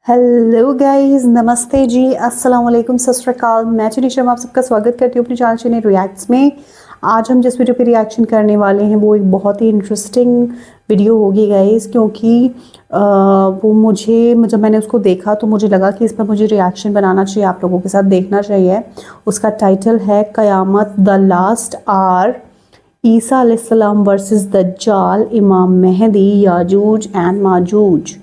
Hello guys, नमस्ते जी, अस्सलाम वालेकुम, सत श्री अकाल। मैं चुनी शर्मा आप सबका स्वागत करती हूँ अपने चैनल चुनी रिएक्ट्स में। आज हम जिस वीडियो पे रिएक्शन करने वाले हैं वो एक बहुत ही इंटरेस्टिंग वीडियो होगी गाइस, क्योंकि वो मुझे जब मैंने उसको देखा तो मुझे लगा कि इस पर मुझे रिएक्शन बनाना चाहिए, आप लोगों के साथ देखना चाहिए। उसका टाइटल है क़यामत द लास्ट आवर, ईसा अलैहिस्सलाम वर्सेस दज्जाल, इमाम मेहदी, याजूज एंड माजूज।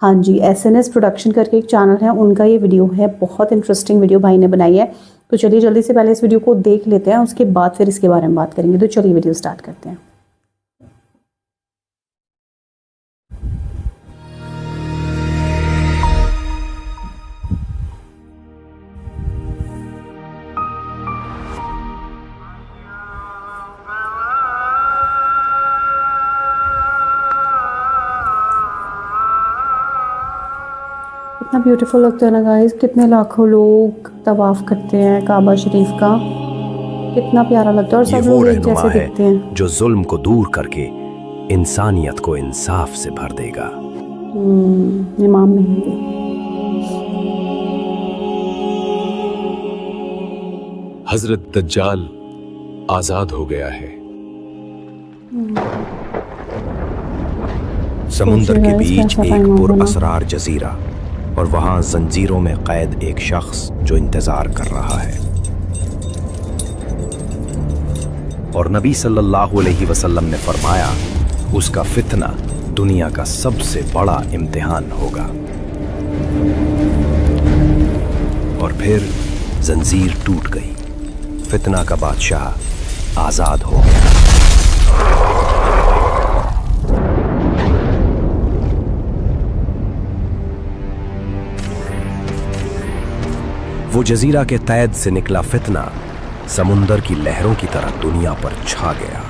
हाँ जी, एसएनएस प्रोडक्शन करके एक चैनल है, उनका ये वीडियो है। बहुत इंटरेस्टिंग वीडियो भाई ने बनाई है। तो चलिए जल्दी से पहले इस वीडियो को देख लेते हैं, उसके बाद फिर इसके बारे में बात करेंगे। तो चलिए वीडियो स्टार्ट करते हैं। कितना ब्यूटीफुल लगता है ना गाइस, कितने लाखों लोग तवाफ करते हैं काबा शरीफ का, कितना प्यारा लगता है। और सब लोग एक जैसे दिखते हैं, जो जुल्म को दूर करके इंसानियत को इंसाफ से भर देगा। इमाम मेहदी। हजरत दज्जाल आजाद हो गया है। समुंदर के बीच एक पुरअसरार जजीरा, और वहां जंजीरों में कैद एक शख्स जो इंतजार कर रहा है। और नबी सल्लल्लाहु अलैहि वसल्लम ने फरमाया, उसका फितना दुनिया का सबसे बड़ा इम्तिहान होगा। और फिर जंजीर टूट गई, फितना का बादशाह आजाद हो गया। वो जजीरा के कैद से निकला फितना समुंदर की लहरों की तरह दुनिया पर छा गया।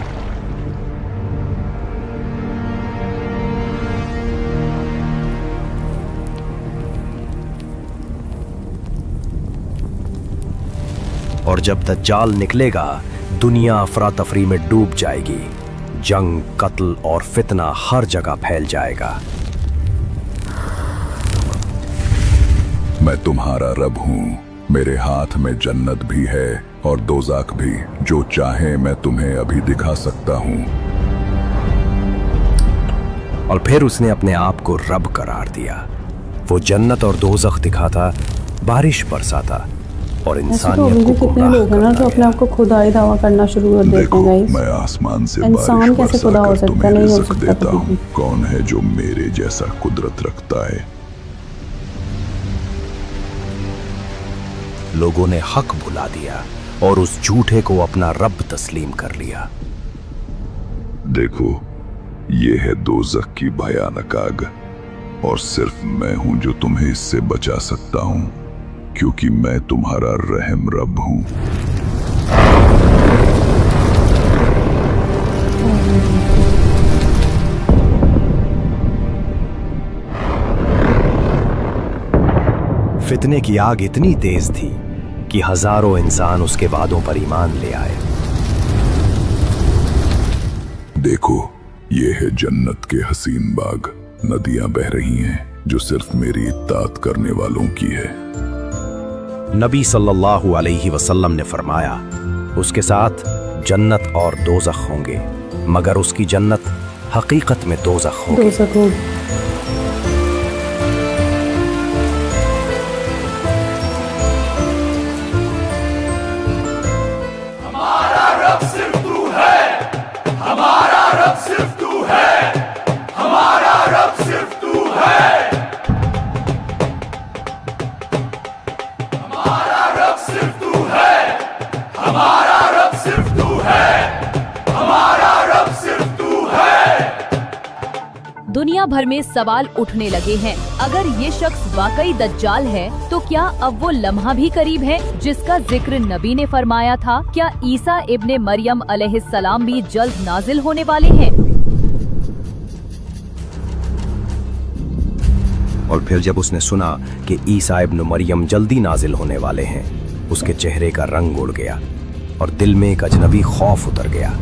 और जब दज्जाल निकलेगा, दुनिया अफरा तफरी में डूब जाएगी। जंग, कत्ल और फितना हर जगह फैल जाएगा। मैं तुम्हारा रब हूं, मेरे हाथ में जन्नत भी है और दोज़ख भी। जो चाहे मैं तुम्हें अभी दिखा सकता हूं। और फिर उसने अपने आप को रब करार दिया। वो जन्नत और दोज़ख दिखाता, बारिश बरसाता और इंसानियत को कितने लोग हैं ना जो अपने आप को खुदाई दावा करना शुरू कर देते हैं गाइस। मैं आसमान से इंसान कैसे खुदा हो सकता है? नहीं हो सकता देता हूं। कौन है जो मेरे जैसा कुदरत रखता है? लोगों ने हक भुला दिया और उस झूठे को अपना रब तस्लीम कर लिया। देखो, ये है दोज़ख की भयानक आग, और सिर्फ मैं हूं जो तुम्हें इससे बचा सकता हूं, क्योंकि मैं तुम्हारा रहम रब हूं। फितने की आग इतनी तेज थी कि हजारों इंसान उसके वादों पर ईमान ले आए। देखो, ये है जन्नत के हसीन बाग। नदियां बह रही हैं जो सिर्फ मेरी इत्ताअत करने वालों की है। नबी सल्लल्लाहु अलैहि वसल्लम ने फरमाया, उसके साथ जन्नत और दोज़ख होंगे, मगर उसकी जन्नत हकीकत में दोज़ख होगी। दुनिया भर में सवाल उठने लगे हैं, अगर ये शख्स वाकई दज्जाल है तो क्या अब वो लम्हा भी करीब है जिसका जिक्र नबी ने फरमाया था? क्या ईसा इब्ने मरियम अलैहिस्सलाम भी जल्द नाजिल होने वाले हैं? और फिर जब उसने सुना कि ईसा इब्न मरियम जल्दी नाजिल होने वाले हैं, उसके चेहरे का रंग उड़ गया और दिल में एक अजनबी खौफ उतर गया।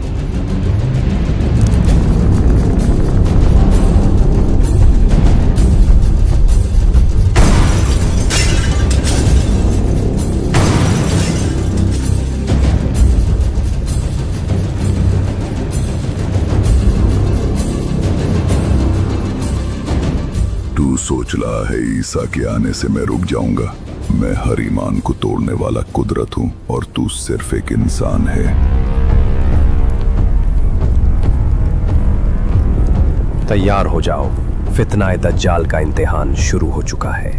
सोच रहा है ईसा के आने से मैं रुक जाऊंगा? मैं हर ईमान को तोड़ने वाला कुदरत हूं और तू सिर्फ एक इंसान है। तैयार हो जाओ, फितना दज्जाल का इम्तिहान शुरू हो चुका है।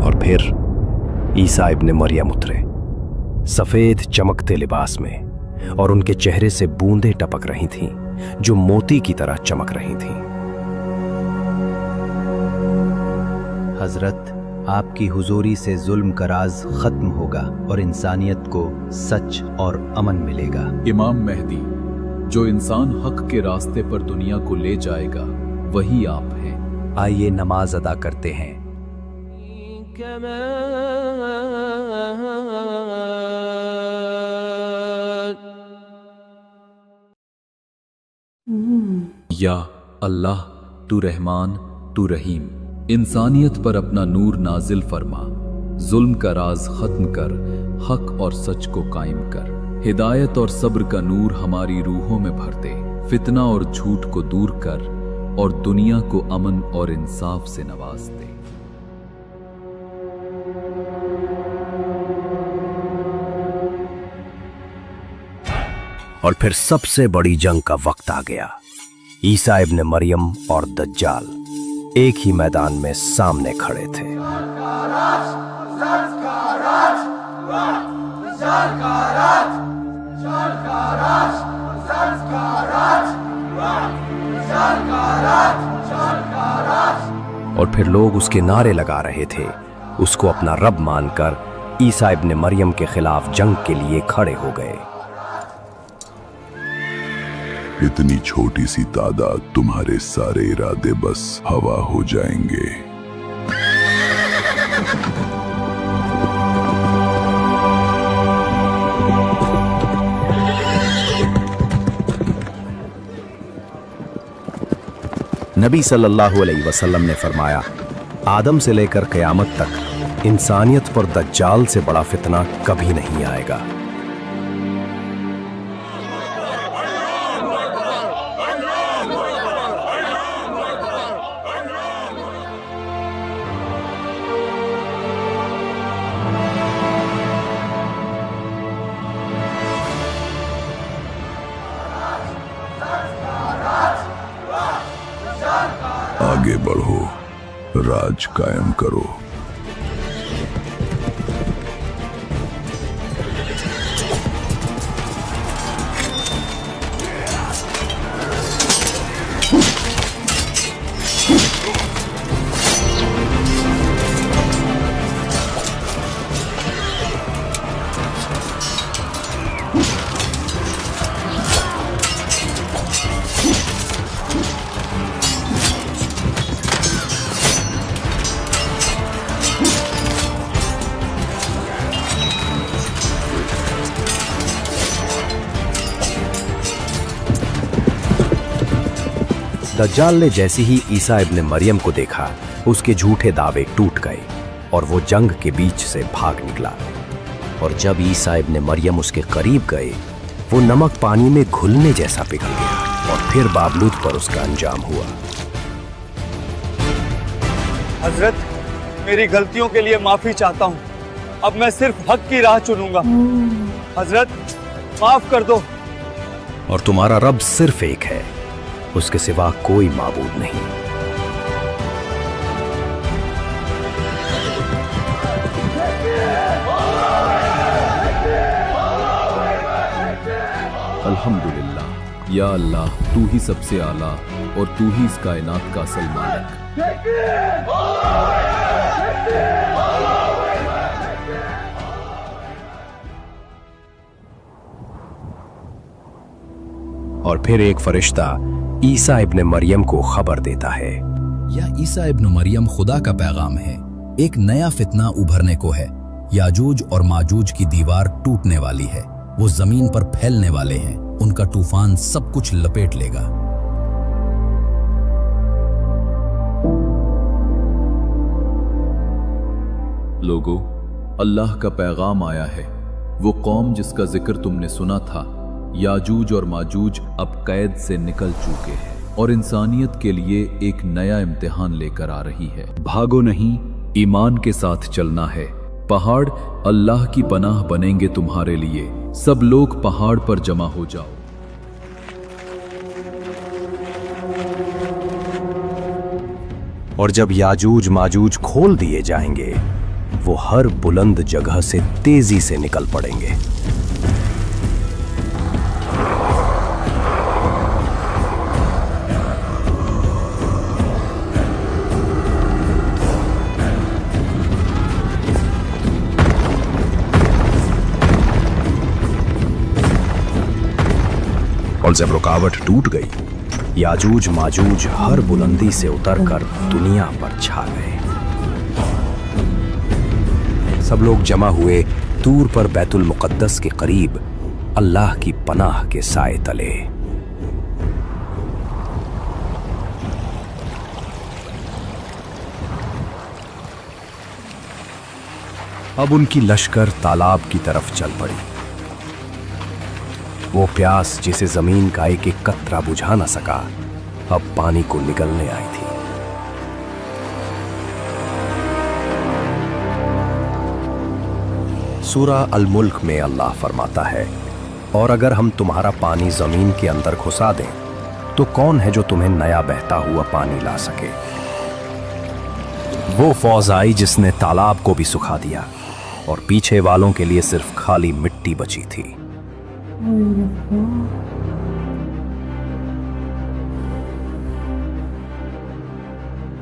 और फिर ईसा इब्ने मरियम उतरे, सफेद चमकते लिबास में, और उनके चेहरे से बूंदें टपक रही थीं जो मोती की तरह चमक रही थीं। हजरत, आपकी हुजूरी से जुल्म का राज खत्म होगा और इंसानियत को सच और अमन मिलेगा। इमाम मेहदी, जो इंसान हक के रास्ते पर दुनिया को ले जाएगा, वही आप हैं। आइए नमाज अदा करते हैं। या अल्लाह, तू रहमान, तू रहीम, इंसानियत पर अपना नूर नाजिल फरमा, जुल्म का राज खत्म कर, हक और सच को कायम कर, हिदायत और सब्र का नूर हमारी रूहों में भर दे, फितना और झूठ को दूर कर और दुनिया को अमन और इंसाफ से नवाज दे। और फिर सबसे बड़ी जंग का वक्त आ गया। ईसा इब्ने मरियम और दज्जाल एक ही मैदान में सामने खड़े थे। और फिर लोग उसके नारे लगा रहे थे, उसको अपना रब मानकर ईसा इब्ने मरियम के खिलाफ जंग के लिए खड़े हो गए। इतनी छोटी सी तादाद, तुम्हारे सारे इरादे बस हवा हो जाएंगे। नबी सल्लल्लाहु अलैहि वसल्लम ने फरमाया, आदम से लेकर क़यामत तक इंसानियत पर दज्जाल से बड़ा फितना कभी नहीं आएगा। आगे बढ़ो, राज कायम करो। दज्जाल ने जैसे ही ईसा इब्ने मरियम को देखा, उसके झूठे दावे टूट गए और वो जंग के बीच से भाग निकला। और जब ईसा इब्ने मरियम उसके करीब गए, वो नमक पानी में घुलने जैसा पिघल गया और फिर बावजूद पर उसका अंजाम हुआ। हजरत, मेरी गलतियों के लिए माफी चाहता हूँ। अब मैं सिर्फ हक की राह चुनूंगा। हजरत, माफ कर दो। और तुम्हारा रब सिर्फ एक है, उसके सिवा कोई माबूद नहीं। अल्हम्दुलिल्लाह, या अल्लाह, तू ही सबसे आला और तू ही इस कायनात का असल मालिक। और फिर एक फरिश्ता ईसा इब्ने मरियम को खबर देता है, यह ईसा इब्न मरियम खुदा का पैगाम है। एक नया फितना उभरने को है। याजूज और माजूज की दीवार टूटने वाली है। वो जमीन पर फैलने वाले हैं। उनका तूफान सब कुछ लपेट लेगा। लोगो, अल्लाह का पैगाम आया है। वो कौम जिसका जिक्र तुमने सुना था, याजूज और माजूज अब कैद से निकल चुके हैं और इंसानियत के लिए एक नया इम्तिहान लेकर आ रही है। भागो नहीं, ईमान के साथ चलना है। पहाड़ अल्लाह की पनाह बनेंगे तुम्हारे लिए। सब लोग पहाड़ पर जमा हो जाओ। और जब याजूज माजूज खोल दिए जाएंगे, वो हर बुलंद जगह से तेजी से निकल पड़ेंगे। और जब रुकावट टूट गई, याजूज माजूज हर बुलंदी से उतरकर दुनिया पर छा गए। सब लोग जमा हुए तूर पर बैतुल मुक़द्दस के करीब अल्लाह की पनाह के साए तले। अब उनकी लश्कर तालाब की तरफ चल पड़ी। वो प्यास जिसे जमीन का एक एक कतरा बुझा न सका, अब पानी को निगलने आई थी। सूरा अल मुल्क में अल्लाह फरमाता है, और अगर हम तुम्हारा पानी जमीन के अंदर घुसा दें, तो कौन है जो तुम्हें नया बहता हुआ पानी ला सके। वो फौज आई जिसने तालाब को भी सुखा दिया, और पीछे वालों के लिए सिर्फ खाली मिट्टी बची थी।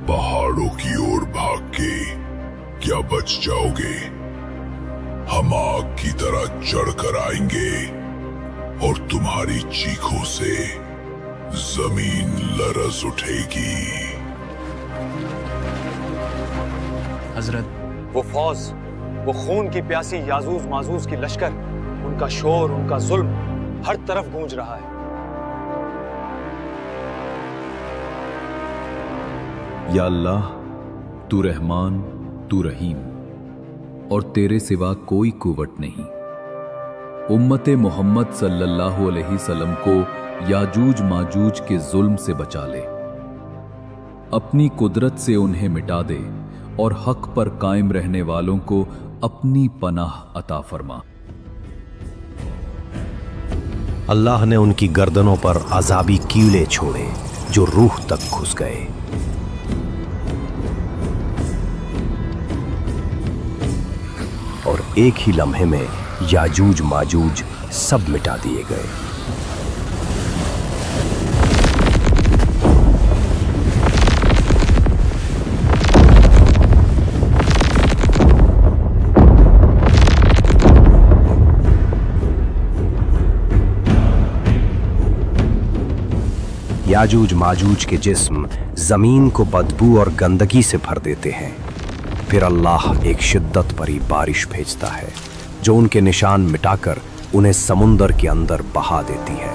पहाड़ों की ओर भाग के क्या बच जाओगे? हम आग की तरह चढ़कर आएंगे और तुम्हारी चीखों से जमीन लरज उठेगी। हजरत, वो फौज, वो खून की प्यासी याजूज माजूज की लश्कर, उनका शोर, उनका जुल्म हर तरफ गूंज रहा है। या अल्लाह, तू रहमान, तू रहीम, और तेरे सिवा कोई कुवत नहीं। उम्मते मोहम्मद सल्लल्लाहु अलैहि वसल्लम को याजूज माजूज के जुल्म से बचा ले। अपनी कुदरत से उन्हें मिटा दे और हक पर कायम रहने वालों को अपनी पनाह अता फरमा। अल्लाह ने उनकी गर्दनों पर अजाबी कीड़े छोड़े जो रूह तक घुस गए। और एक ही लम्हे में याजूज माजूज सब मिटा दिए गए। याजूज माजूज के जिस्म जमीन को बदबू और गंदगी से भर देते हैं। फिर अल्लाह एक शिद्दत भरी बारिश भेजता है जो उनके निशान मिटाकर उन्हें समुंदर के अंदर बहा देती है।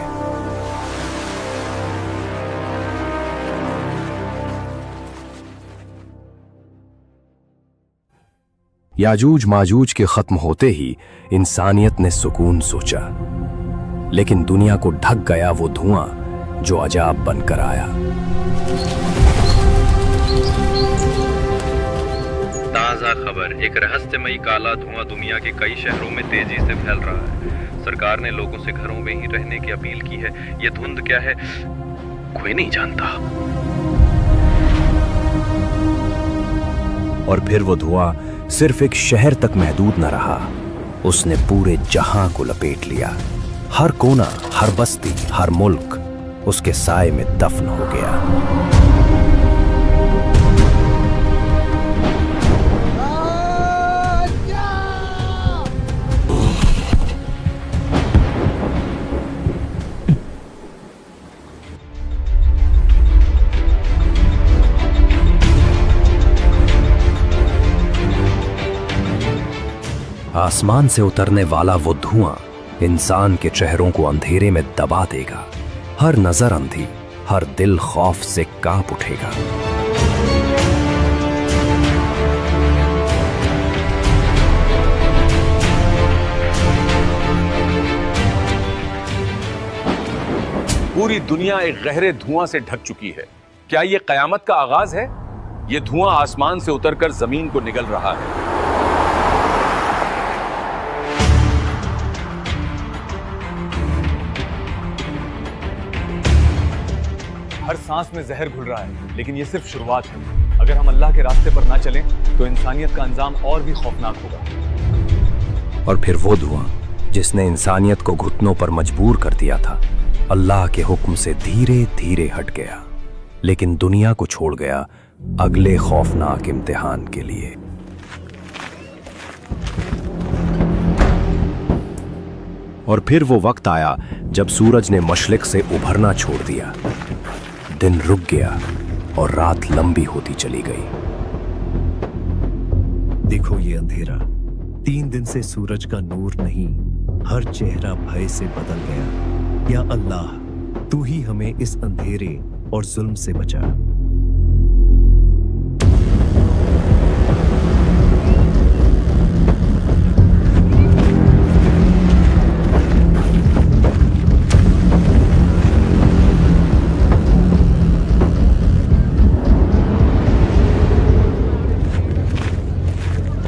याजूज माजूज के खत्म होते ही इंसानियत ने सुकून सोचा, लेकिन दुनिया को ढक गया वो धुआं जो अजाब बनकर आया। ताज़ा खबर, एक रहस्यमयी काला धुआं दुनिया के कई शहरों में तेजी से फैल रहा है। सरकार ने लोगों से घरों में ही रहने की अपील की है। ये धुंध क्या है, कोई नहीं जानता। और फिर वो धुआं सिर्फ एक शहर तक महदूद न रहा, उसने पूरे जहां को लपेट लिया। हर कोना, हर बस्ती, हर मुल्क उसके साए में दफन हो गया। आसमान से उतरने वाला वो धुआं इंसान के चेहरों को अंधेरे में दबा देगा। हर नजर अंधी, हर दिल खौफ से कांप उठेगा। पूरी दुनिया एक गहरे धुआं से ढक चुकी है। क्या ये कयामत का आगाज है? ये धुआं आसमान से उतरकर जमीन को निगल रहा है। हर सांस में जहर घुल रहा है, लेकिन ये सिर्फ शुरुआत है। अगर हम अल्लाह के रास्ते पर ना चलें तो इंसानियत का अंजाम और भी खौफनाक होगा। और फिर वो धुआं जिसने इंसानियत को घुटनों पर मजबूर कर दिया था, अल्लाह के हुक्म से धीरे धीरे हट गया, लेकिन दुनिया को छोड़ गया अगले खौफनाक इम्तिहान के लिए। और फिर वो वक्त आया जब सूरज ने मशरिक से उभरना छोड़ दिया। दिन रुक गया और रात लंबी होती चली गई। देखो ये अंधेरा, 3 दिन से सूरज का नूर नहीं, हर चेहरा भय से बदल गया। या अल्लाह, तू ही हमें इस अंधेरे और जुल्म से बचा।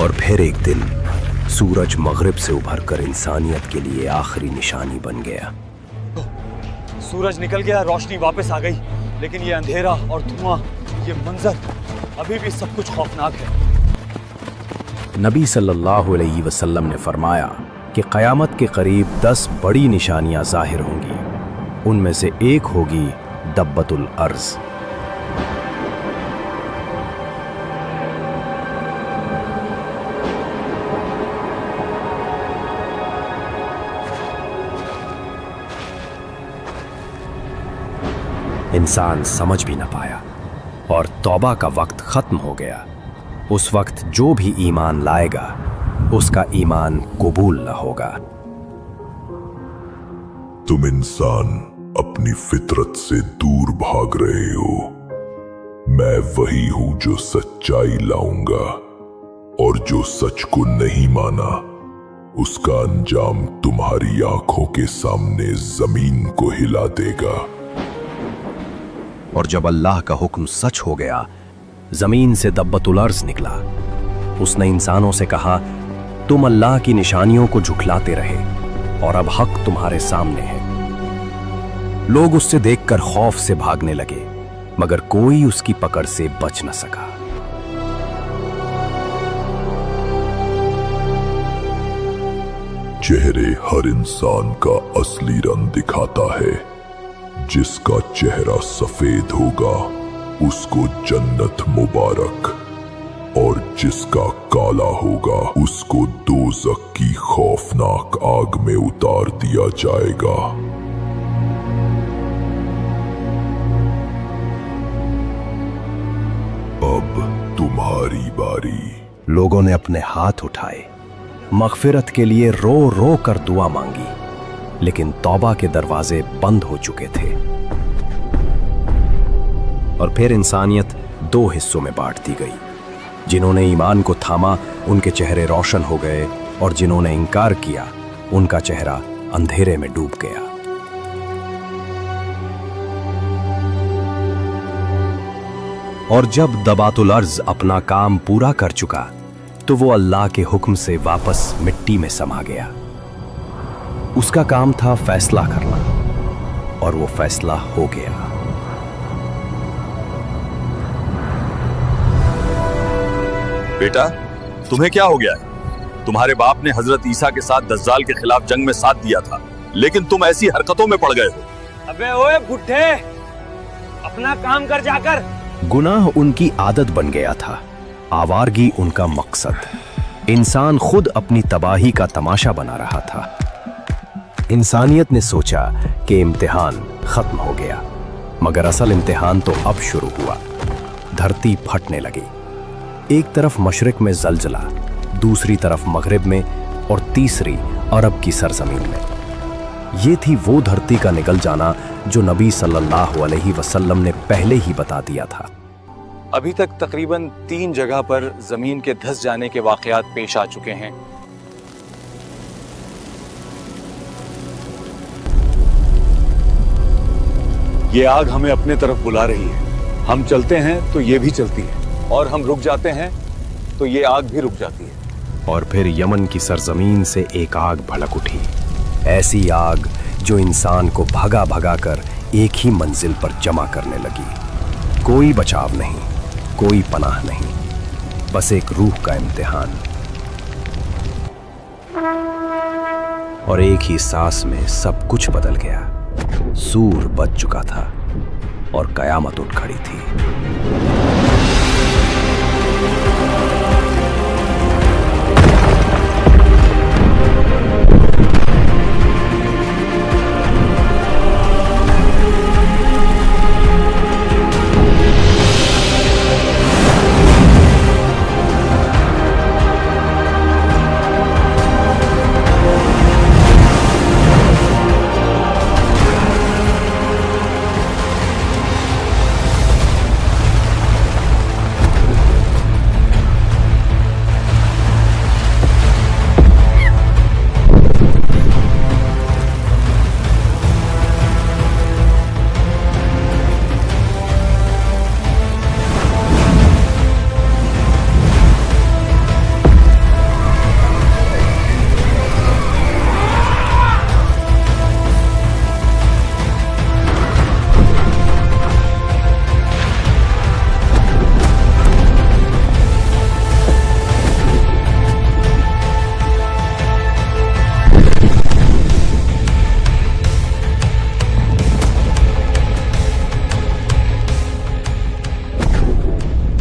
और फिर एक दिन सूरज मगरिब से उभरकर इंसानियत के लिए आखिरी निशानी बन गया। सूरज निकल गया, रोशनी वापस आ गई, लेकिन ये अंधेरा और धुआं, ये मंजर अभी भी सब कुछ खौफनाक है। नबी सल्लल्लाहु अलैहि वसल्लम ने फरमाया कि क़यामत के करीब 10 बड़ी निशानियां ज़ाहिर होंगी। उनमें से एक होगी दब्बतुल अर्ज़। इंसान समझ भी न पाया और तौबा का वक्त खत्म हो गया। उस वक्त जो भी ईमान लाएगा उसका ईमान कबूल न होगा। तुम इंसान अपनी फितरत से दूर भाग रहे हो। मैं वही हूं जो सच्चाई लाऊंगा, और जो सच को नहीं माना उसका अंजाम तुम्हारी आंखों के सामने जमीन को हिला देगा। और जब अल्लाह का हुक्म सच हो गया, जमीन से दब्बतुल अर्ज़ निकला। उसने इंसानों से कहा, तुम अल्लाह की निशानियों को झुठलाते रहे और अब हक तुम्हारे सामने है। लोग उससे देखकर खौफ से भागने लगे, मगर कोई उसकी पकड़ से बच न सका। चेहरे हर इंसान का असली रंग दिखाता है। जिसका चेहरा सफेद होगा उसको जन्नत मुबारक, और जिसका काला होगा उसको दोज़ख की खौफनाक आग में उतार दिया जाएगा। अब तुम्हारी बारी। लोगों ने अपने हाथ उठाए, मग़फ़िरत के लिए रो रो कर दुआ मांगी, लेकिन तौबा के दरवाजे बंद हो चुके थे। और फिर इंसानियत 2 हिस्सों में बांट दी गई। जिन्होंने ईमान को थामा उनके चेहरे रोशन हो गए, और जिन्होंने इनकार किया उनका चेहरा अंधेरे में डूब गया। और जब दबातुल अर्ज़ अपना काम पूरा कर चुका तो वो अल्लाह के हुक्म से वापस मिट्टी में समा गया। उसका काम था फैसला करना, और वो फैसला हो गया। बेटा, तुम्हें क्या हो गया है? तुम्हारे बाप ने हजरत ईसा के साथ दज्जाल के खिलाफ जंग में साथ दिया था, लेकिन तुम ऐसी हरकतों में पड़ गए हो। अबे ओए बुढ़े, अपना काम कर जाकर। गुनाह उनकी आदत बन गया था, आवारगी उनका मकसद। इंसान खुद अपनी तबाही का तमाशा बना रहा था। इंसानियत ने सोचा कि इम्तिहान खत्म हो गया, मगर असल इम्तिहान तो अब शुरू हुआ। धरती फटने लगी। एक तरफ मशरिक में जलजला, दूसरी तरफ मगरिब में, और तीसरी अरब की सरजमीन में। ये थी वो धरती का निकल जाना जो नबी सल्लल्लाहु अलैहि वसल्लम ने पहले ही बता दिया था। अभी तक तकरीबन 3 जगह पर जमीन के धंस जाने के वाकयात पेश आ चुके हैं। ये आग हमें अपने तरफ बुला रही है। हम चलते हैं तो ये भी चलती है, और हम रुक जाते हैं तो ये आग भी रुक जाती है। और फिर यमन की सरजमीन से एक आग भड़क उठी, ऐसी आग जो इंसान को भगा भगा कर एक ही मंजिल पर जमा करने लगी। कोई बचाव नहीं, कोई पनाह नहीं, बस एक रूह का इम्तिहान। और एक ही सांस में सब कुछ बदल गया। सूर बच चुका था और कयामत उठ खड़ी थी।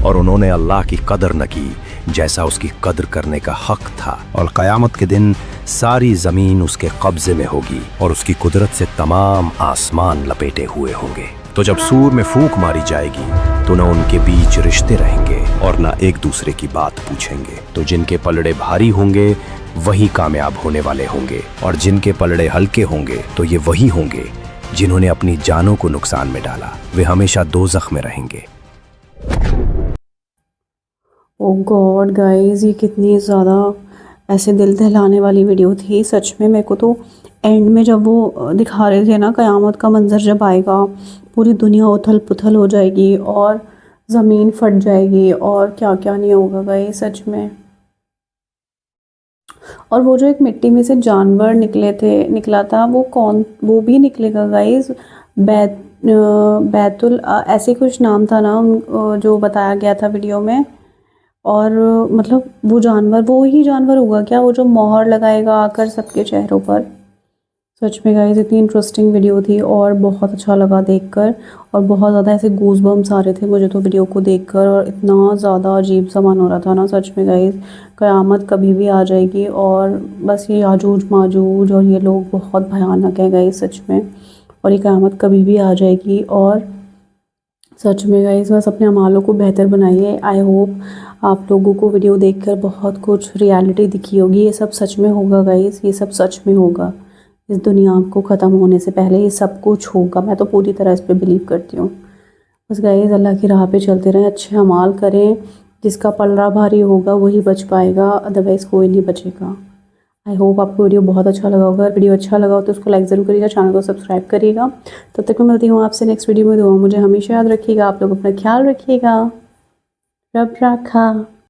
और उन्होंने अल्लाह की कदर न की जैसा उसकी कदर करने का हक था। और क़यामत के दिन सारी ज़मीन उसके कब्ज़े में होगी और उसकी कुदरत से तमाम आसमान लपेटे हुए होंगे। तो जब सूर में फूंक मारी जाएगी तो न उनके बीच रिश्ते रहेंगे और न एक दूसरे की बात पूछेंगे। तो जिनके पलड़े भारी होंगे वही कामयाब होने वाले होंगे, और जिनके पलड़े हल्के होंगे तो ये वही होंगे जिन्होंने अपनी जानों को नुकसान में डाला। वे हमेशा दोज़ख में रहेंगे। ओ गॉड गाइस, ये कितनी ज़्यादा ऐसे दिल दहलाने वाली वीडियो थी। सच में मेरे को तो एंड में जब वो दिखा रहे थे ना, क़यामत का मंजर जब आएगा, पूरी दुनिया उथल पुथल हो जाएगी और ज़मीन फट जाएगी और क्या क्या नहीं होगा गाइस सच में। और वो जो एक मिट्टी में से जानवर निकला था, वो कौन, वो भी निकलेगा गाइस। बैतुल ऐसे कुछ नाम था ना जो बताया गया था वीडियो में। और मतलब वो जानवर वो ही जानवर होगा क्या, वो जो मोहर लगाएगा आकर सबके चेहरों पर। सच में गाइस इतनी इंटरेस्टिंग वीडियो थी और बहुत अच्छा लगा देखकर, और बहुत ज़्यादा ऐसे गूज़बम्स आ रहे थे मुझे तो वीडियो को देखकर, और इतना ज़्यादा अजीब सा मन हो रहा था ना सच में गाइस। क़यामत कभी भी आ जाएगी और बस ये याजूज माजूज और ये लोग बहुत भयानक है गाइस सच में, और ये क़यामत कभी भी आ जाएगी। और सच में गाइस बस अपने अमालों को बेहतर बनाइए। आई होप आप लोगों को वीडियो देखकर बहुत कुछ रियलिटी दिखी होगी। ये सब सच में होगा गाइस, ये सब सच में होगा। इस दुनिया को ख़त्म होने से पहले ये सब कुछ होगा। मैं तो पूरी तरह इस पे बिलीव करती हूँ। बस गाइस अल्लाह की राह पे चलते रहें, अच्छे अमाल करें। जिसका पलड़ा भारी होगा वही बच पाएगा, अदरवाइज़ कोई नहीं बचेगा। आई होप आपको वीडियो बहुत अच्छा लगा होगा। वीडियो अच्छा लगा हो तो उसको लाइक ज़रूर करिएगा, चैनल को सब्सक्राइब करिएगा। तब तक मैं मिलती हूँ आपसे नेक्स्ट वीडियो में। दुआ मुझे हमेशा याद रखिएगा। आप लोग अपना ख्याल रखिएगा। रब रखा।